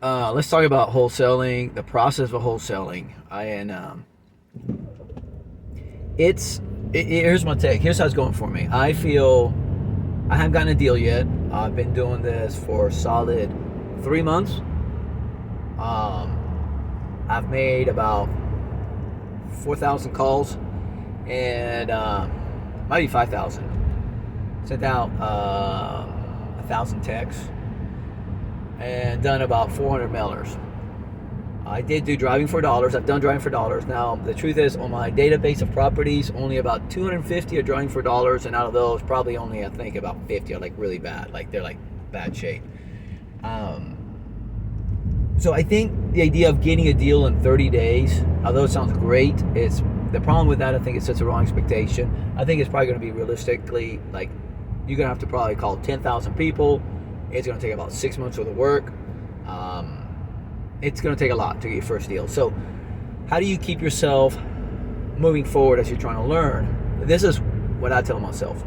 Let's talk about wholesaling, the process of wholesaling. It's here's my take. Here's how it's going for me. I feel I haven't gotten a deal yet. I've been doing this for a solid 3 months. I've made about 4,000 calls and maybe 5,000. Sent out 1,000 texts and done about 400 mailers. I did do driving for dollars. I've done driving for dollars. Now, the truth is, on my database of properties, only about 250 are driving for dollars, and out of those, probably only, I think, about 50 are like really bad. Like, they're like bad shape. Um, so I think the idea of getting a deal in 30 days, although it sounds great, it's the problem with that. I think it sets a wrong expectation. I think it's probably going to be realistically like you're going to have to probably call 10,000 people. It's going to take about 6 months worth of work. It's going to take a lot to get your first deal. So how do you keep yourself moving forward as you're trying to learn? This is what I tell myself.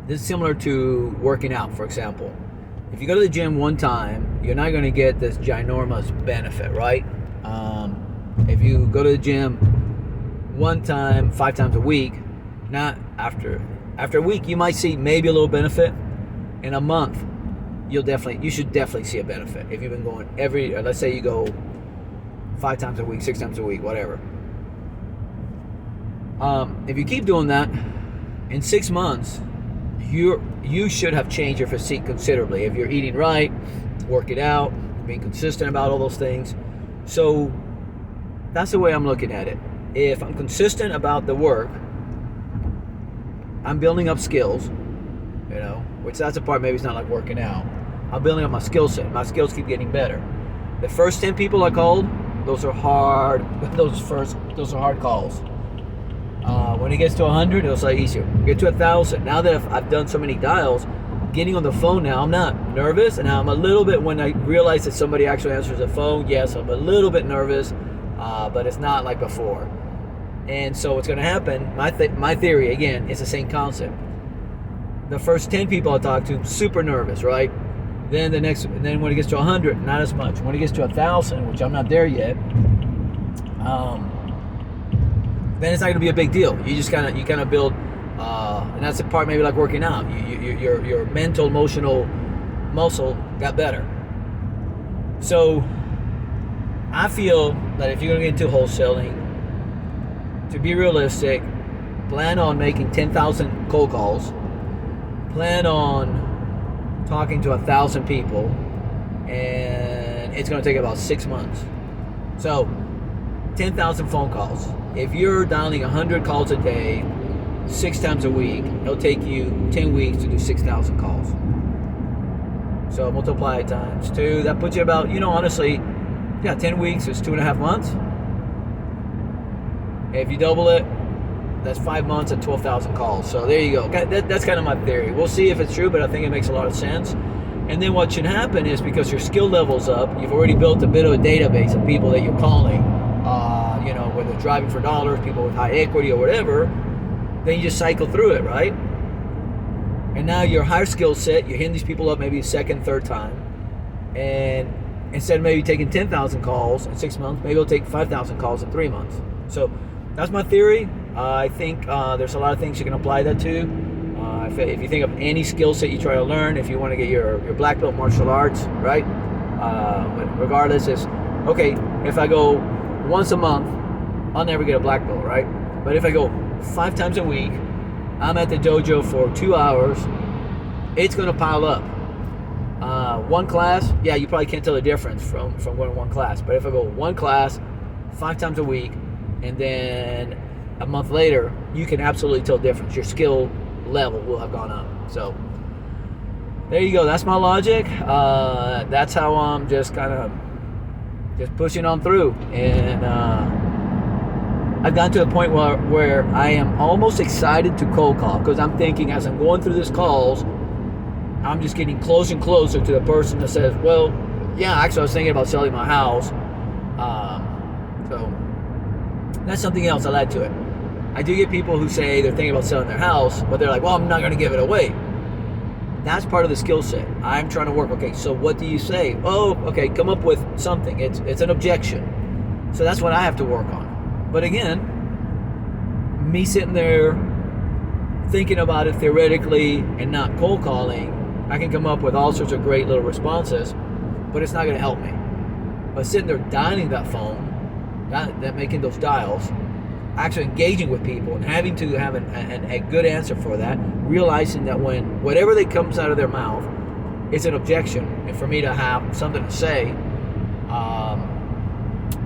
This is similar to working out, for example. If you go to the gym one time, you're not going to get this ginormous benefit, right? If you go to the gym one time, 5 times a week, not after a week, you might see maybe a little benefit. In a month, you should definitely see a benefit. If you've been going let's say you go 5 times a week, 6 times a week, whatever. If you keep doing that, in 6 months, you should have changed your physique considerably. If you're eating right, working out, being consistent about all those things. So that's the way I'm looking at it. If I'm consistent about the work, I'm building up skills, which that's the part maybe it's not like working out. I'm building up my skill set. My skills keep getting better. The first 10 people I called, those are hard. Those are hard calls. When it gets to 100, it'll say easier. Get to 1,000. Now that I've done so many dials, getting on the phone now, I'm not nervous, and I'm a little bit when I realize that somebody actually answers the phone. Yes, I'm a little bit nervous, but it's not like before. And so what's going to happen? My theory again is the same concept. The first 10 people I talk to, super nervous, right? Then when it gets to 100, not as much. When it gets to 1,000, which I'm not there yet, then it's not going to be a big deal. You just kind of build, and that's the part maybe like working out. Your mental, emotional muscle got better. So I feel that if you're going to get into wholesaling, to be realistic, plan on making 10,000 cold calls. Plan on talking to 1,000 people, and it's going to take about 6 months. So 10,000 phone calls. If you're dialing 100 calls a day, 6 times a week, it'll take you 10 weeks to do 6,000 calls. So multiply it times 2. That puts you about, honestly, 10 weeks is 2.5 months. If you double it, that's 5 months and 12,000 calls. So there you go. That's kind of my theory. We'll see if it's true, but I think it makes a lot of sense. And then what should happen is, because your skill level's up, you've already built a bit of a database of people that you're calling, whether driving for dollars, people with high equity or whatever, then you just cycle through it, right? And now your higher skill set, you're hitting these people up maybe a second, third time. And instead of maybe taking 10,000 calls in 6 months, maybe it'll take 5,000 calls in 3 months. So that's my theory. I think there's a lot of things you can apply that to. If you think of any skill set you try to learn, if you want to get your black belt martial arts, right? Regardless, is okay. If I go once a month, I'll never get a black belt, right? But if I go 5 times a week, I'm at the dojo for 2 hours, it's going to pile up. One class, you probably can't tell the difference from going to one class. But if I go one class, 5 times a week, and then a month later, you can absolutely tell the difference. Your skill level will have gone up. So there you go. That's my logic. That's how I'm just pushing on through. And I've gotten to a point where I am almost excited to cold call, because I'm thinking, as I'm going through these calls, I'm just getting closer and closer to the person that says, well, actually I was thinking about selling my house. So that's something else I'll add to it. I do get people who say they're thinking about selling their house, but they're like, well, I'm not going to give it away. That's part of the skill set. I'm trying to work. Okay, so what do you say? Oh, okay, come up with something. It's an objection. So that's what I have to work on. But again, me sitting there thinking about it theoretically and not cold calling, I can come up with all sorts of great little responses, but it's not going to help me. But sitting there dialing that phone, that making those dials, actually engaging with people and having to have a good answer for that, realizing that when whatever that comes out of their mouth is an objection, and for me to have something to say,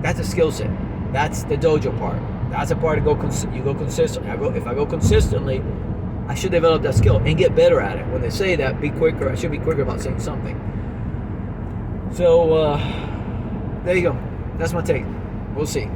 that's a skill set. That's the dojo part. That's a part you go consistently. If I go consistently, I should develop that skill and get better at it. When they say that, be quicker. I should be quicker about saying something. So there you go. That's my take. We'll see.